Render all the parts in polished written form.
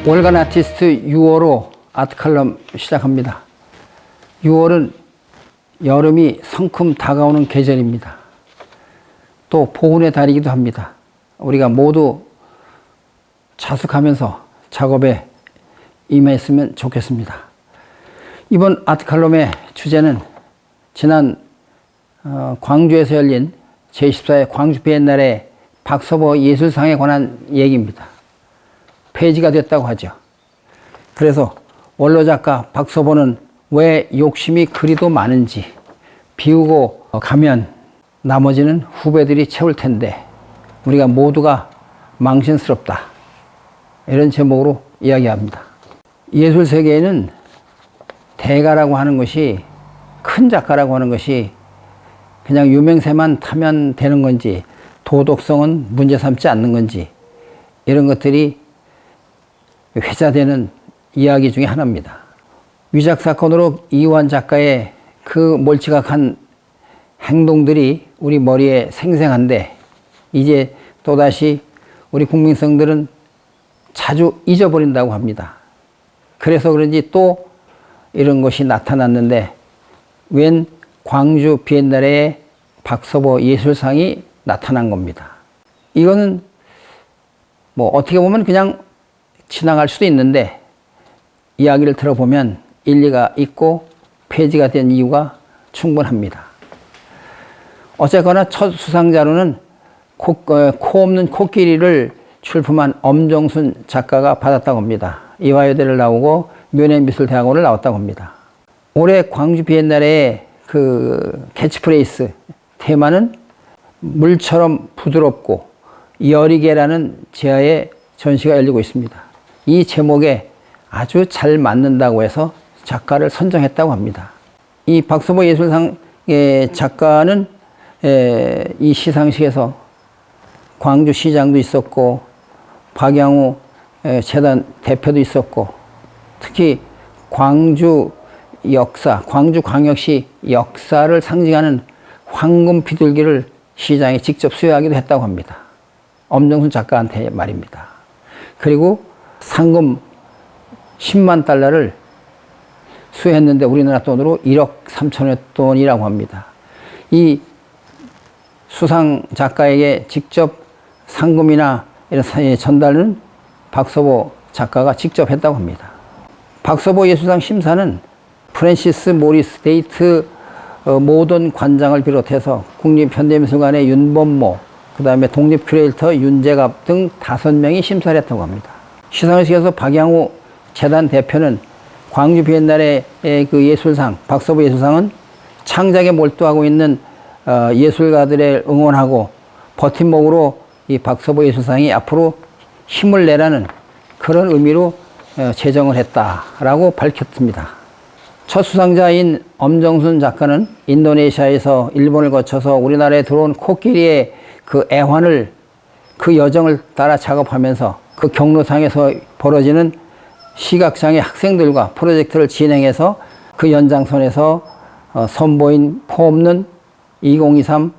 월간 아티스트 6월호 아트칼럼 시작합니다. 6월은 여름이 성큼 다가오는 계절입니다. 또 보온의 달이기도 합니다. 우리가 모두 자숙하면서 작업에 임했으면 좋겠습니다. 이번 아트칼럼의 주제는 지난 광주에서 열린 제24회 광주 비엔날레 박서보 예술상에 관한 얘기입니다. 폐지가 됐다고 하죠. 그래서 원로작가 박서보는 왜 욕심이 그리도 많은지 비우고 가면 나머지는 후배들이 채울 텐데 우리가 모두가 망신스럽다. 이런 제목으로 이야기합니다. 예술 세계에는 대가라고 하는 것이, 큰 작가라고 하는 것이 그냥 유명세만 타면 되는 건지, 도덕성은 문제 삼지 않는 건지, 이런 것들이 회자되는 이야기 중에 하나입니다. 위작 사건으로 이완 작가의 그 몰지각한 행동들이 우리 머리에 생생한데 이제 또다시 우리 국민성들은 자주 잊어버린다고 합니다. 그래서 그런지 또 이런 것이 나타났는데 웬 광주 비엔날레의 박서보 예술상이 나타난 겁니다. 이거는 뭐 어떻게 보면 그냥 지나갈 수도 있는데 이야기를 들어보면 일리가 있고 폐지가 된 이유가 충분합니다. 어쨌거나 첫 수상자로는 코 없는 코끼리를 출품한 엄정순 작가가 받았다고 합니다. 이화여대를 나오고 면회미술대학원을 나왔다고 합니다. 올해 광주 비엔날레의 그 캐치프레이스 테마는 물처럼 부드럽고 여리게라는 제아의 전시가 열리고 있습니다. 이 제목에 아주 잘 맞는다고 해서 작가를 선정했다고 합니다. 이 박서보 예술상의 작가는 이 시상식에서 광주시장도 있었고 박양우 재단 대표도 있었고 특히 광주 역사, 광주광역시 역사를 상징하는 황금 비둘기를 시장에 직접 수여하기도 했다고 합니다. 엄정순 작가한테 말입니다. 그리고 상금 10만 달러를 수여했는데 우리나라 돈으로 1억 3천여 돈이라고 합니다. 이 수상 작가에게 직접 상금이나 이런 전달은 박서보 작가가 직접 했다고 합니다. 박서보 예술상 심사는 프랜시스 모리스 데이트 모던 관장을 비롯해서 국립현대미술관의 윤범모, 그 다음에 독립큐레이터 윤재갑 등 5명이 심사를 했다고 합니다. 시상식에서 박양우 재단 대표는 광주 비엔날레의 그 예술상, 박서보 예술상은 창작에 몰두하고 있는 예술가들을 응원하고 버팀목으로 이 박서보 예술상이 앞으로 힘을 내라는 그런 의미로 제정을 했다라고 밝혔습니다. 첫 수상자인 엄정순 작가는 인도네시아에서 일본을 거쳐서 우리나라에 들어온 코끼리의 그 애환을, 그 여정을 따라 작업하면서 그 경로상에서 벌어지는 시각장애 학생들과 프로젝트를 진행해서 그 연장선에서 선보인 코 없는 2023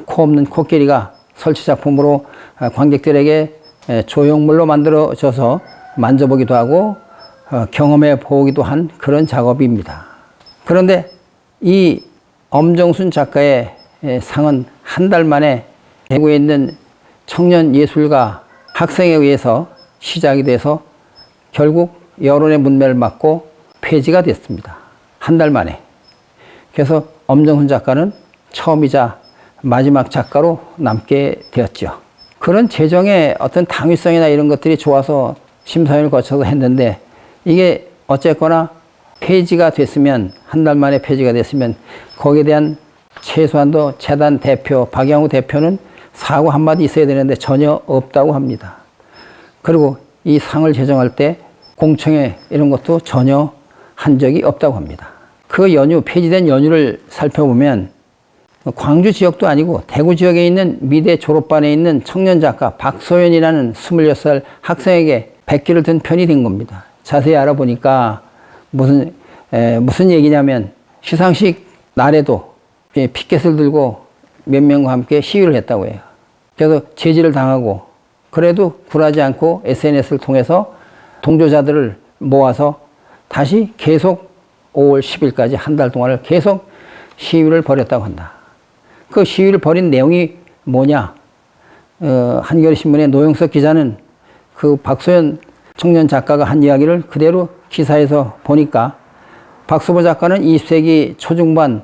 코 없는 코끼리가 설치작품으로 관객들에게 조형물로 만들어져서 만져보기도 하고 경험해 보기도 한 그런 작업입니다. 그런데 이 엄정순 작가의 상은 한 달 만에 대구에 있는 청년 예술가 학생에 의해서 시작이 돼서 결국 여론의 문매를 맞고 폐지가 됐습니다. 한 달 만에. 그래서 엄정순 작가는 처음이자 마지막 작가로 남게 되었죠. 그런 재정의 어떤 당위성이나 이런 것들이 좋아서 심사위원을 거쳐서 했는데 이게 어쨌거나 폐지가 됐으면, 한 달 만에 폐지가 됐으면 거기에 대한 최소한도 재단 대표, 박양우 대표는 사과 한마디 있어야 되는데 전혀 없다고 합니다. 그리고 이 상을 제정할 때 공청회 이런 것도 전혀 한 적이 없다고 합니다. 그 연휴, 폐지된 연휴를 살펴보면 광주 지역도 아니고 대구 지역에 있는 미대 졸업반에 있는 청년 작가 박소연이라는 26살 학생에게 백기를 든 편이 된 겁니다. 자세히 알아보니까 무슨 얘기냐면 시상식 날에도 피켓을 들고 몇 명과 함께 시위를 했다고 해요. 그래서 제지를 당하고 그래도 굴하지 않고 SNS를 통해서 동조자들을 모아서 다시 계속 5월 10일까지 한 달 동안을 계속 시위를 벌였다고 한다. 그 시위를 벌인 내용이 뭐냐? 한겨레신문의 노영석 기자는 그 박소연 청년 작가가 한 이야기를 그대로 기사에서 보니까 박서보 작가는 20세기 초중반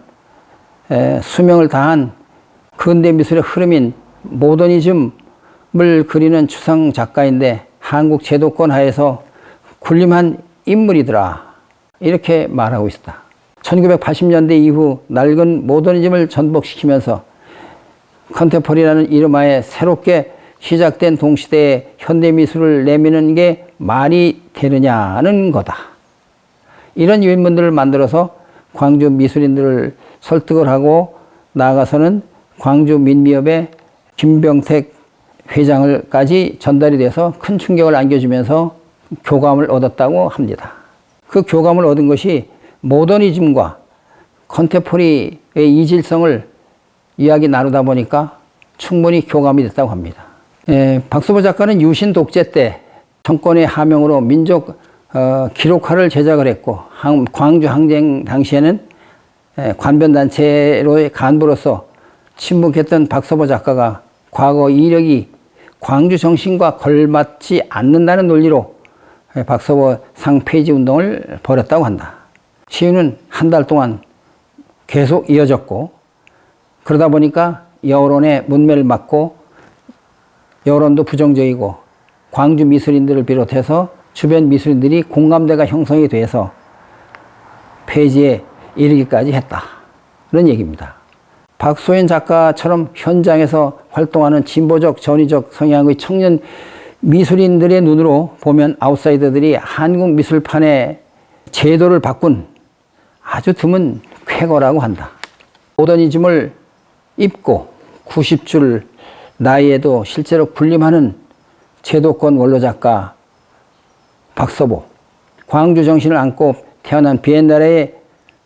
수명을 다한 근대 미술의 흐름인 모더니즘을 그리는 추상 작가인데 한국 제도권 하에서 군림한 인물이더라. 이렇게 말하고 있다. 1980년대 이후 낡은 모더니즘을 전복시키면서 컨템포리라는 이름하에 새롭게 시작된 동시대의 현대미술을 내미는 게 말이 되느냐는 거다. 이런 인물들을 만들어서 광주 미술인들을 설득을 하고 나아가서는 광주 민미협의 김병택 회장을까지 전달이 돼서 큰 충격을 안겨주면서 교감을 얻었다고 합니다. 그 교감을 얻은 것이 모더니즘과 컨템포리의 이질성을 이야기 나누다 보니까 충분히 교감이 됐다고 합니다. 박서보 작가는 유신 독재 때 정권의 하명으로 민족 기록화를 제작을 했고 광주 항쟁 당시에는 관변단체로의 간부로서 침묵했던 박서보 작가가 과거 이력이 광주 정신과 걸맞지 않는다는 논리로 박서보 상 폐지 운동을 벌였다고 한다. 시위는 한 달 동안 계속 이어졌고 그러다 보니까 여론의 문매를 맞고 여론도 부정적이고 광주 미술인들을 비롯해서 주변 미술인들이 공감대가 형성이 돼서 폐지에 이르기까지 했다. 그런 얘기입니다. 박소연 작가처럼 현장에서 활동하는 진보적, 전위적 성향의 청년 미술인들의 눈으로 보면 아웃사이더들이 한국 미술판의 제도를 바꾼 아주 드문 쾌거라고 한다. 모더니즘을 입고 90줄 나이에도 실제로 군림하는 제도권 원로작가 박서보, 광주 정신을 안고 태어난 비엔날레의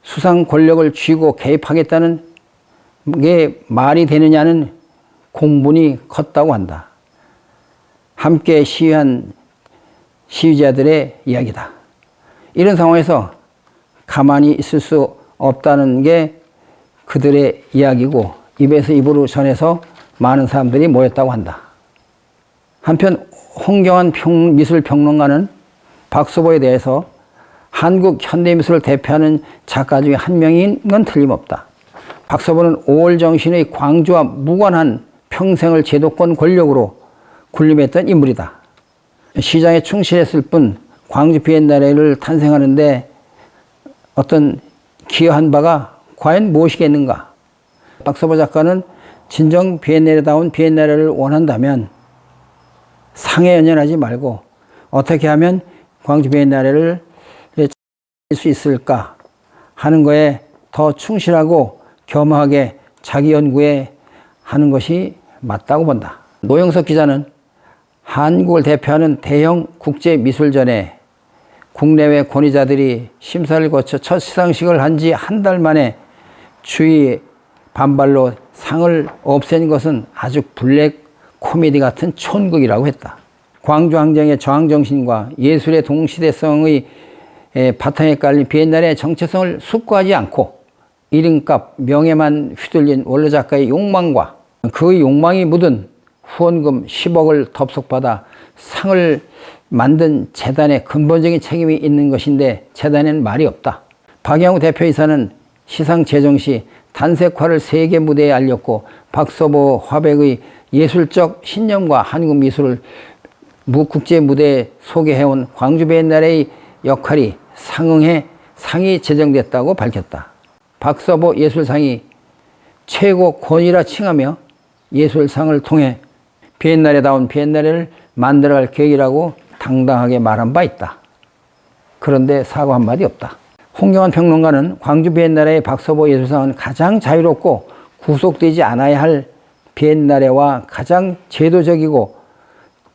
수상 권력을 쥐고 개입하겠다는 게 말이 되느냐는 공분이 컸다고 한다. 함께 시위한 시위자들의 이야기다. 이런 상황에서 가만히 있을 수 없다는 게 그들의 이야기고 입에서 입으로 전해서 많은 사람들이 모였다고 한다. 한편 홍경환 미술평론가는 박서보에 대해서 한국 현대미술을 대표하는 작가 중에 한 명인 건 틀림없다. 박서보는 5월 정신의 광주와 무관한 평생을 제도권 권력으로 군림했던 인물이다. 시장에 충실했을 뿐 광주 비엔날레를 탄생하는데 어떤 기여한 바가 과연 무엇이겠는가? 박서보 작가는 진정 비엔날레다운 비엔날레를 원한다면 상에 연연하지 말고 어떻게 하면 광주 비엔날레를 할 수 있을까 하는 거에 더 충실하고 겸허하게 자기 연구에 하는 것이 맞다고 본다. 노영석 기자는 한국을 대표하는 대형 국제미술전에 국내외 권위자들이 심사를 거쳐 첫 시상식을 한 지 한 달 만에 주의 반발로 상을 없앤 것은 아주 블랙 코미디 같은 촌극이라고 했다. 광주 항쟁의 저항정신과 예술의 동시대성의 바탕에 깔린 비엔날레의 정체성을 숙고하지 않고 이름값, 명예만 휘둘린 원로 작가의 욕망과 그 욕망이 묻은 후원금 10억을 덥석받아 상을 만든 재단의 근본적인 책임이 있는 것인데 재단에는 말이 없다. 박영우 대표이사는 시상 제정 시 단색화를 세계 무대에 알렸고 박서보 화백의 예술적 신념과 한국 미술을 국제 무대에 소개해온 광주 비엔날레의 역할이 상응해 상이 제정됐다고 밝혔다. 박서보 예술상이 최고 권위라 칭하며 예술상을 통해 비엔날레다운 비엔날레를 만들어갈 계획이라고 당당하게 말한 바 있다. 그런데 사과 한마디 없다. 홍경환 평론가는 광주 비엔날레의 박서보 예술상은 가장 자유롭고 구속되지 않아야 할 비엔날레와 가장 제도적이고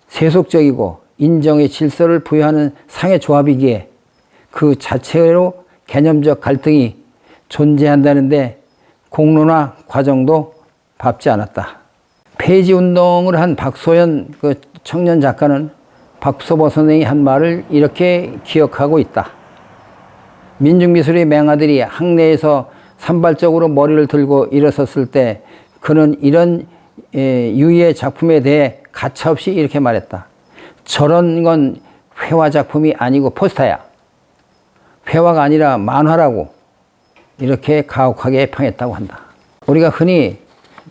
세속적이고 인정의 질서를 부여하는 상의 조합이기에 그 자체로 개념적 갈등이 존재한다는데 공론화 과정도 밟지 않았다. 폐지 운동을 한 박소연 그 청년 작가는 박서보 선생이 한 말을 이렇게 기억하고 있다. 민중미술의 맹아들이 항내에서 산발적으로 머리를 들고 일어섰을 때 그는 이런 유희의 작품에 대해 가차없이 이렇게 말했다. 저런 건 회화 작품이 아니고 포스터야. 회화가 아니라 만화라고 이렇게 가혹하게 평했다고 한다. 우리가 흔히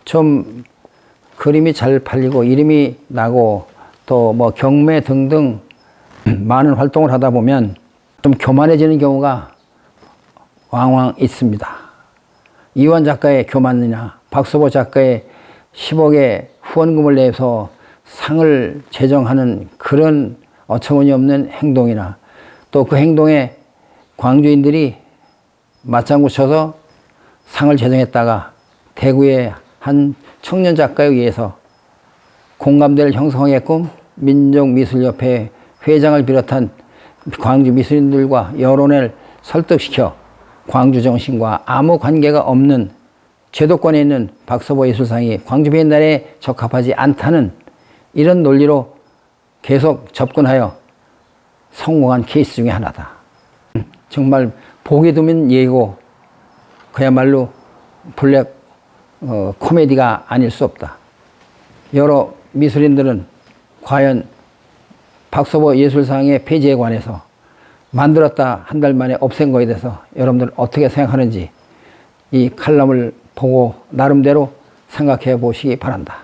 좀 그림이 잘 팔리고 이름이 나고 또 뭐 경매 등등 많은 활동을 하다 보면 좀 교만해지는 경우가 왕왕 있습니다. 이완 작가의 교만이나 박서보 작가의 10억의 후원금을 내서 상을 제정하는 그런 어처구니없는 행동이나 또 그 행동에 광주인들이 맞장구 쳐서 상을 제정했다가 대구의 한 청년 작가에 의해서 공감대를 형성하게끔 민족미술협회 회장을 비롯한 광주 미술인들과 여론을 설득시켜 광주 정신과 아무 관계가 없는 제도권에 있는 박서보 예술상이 광주 비엔날에 적합하지 않다는 이런 논리로 계속 접근하여 성공한 케이스 중에 하나다. 정말 보기 드문 예고, 그야말로 블랙 코미디가 아닐 수 없다. 여러 미술인들은 과연 박서보 예술상의 폐지에 관해서 만들었다 한 달 만에 없앤 거에 대해서 여러분들 어떻게 생각하는지 이 칼럼을 보고 나름대로 생각해 보시기 바란다.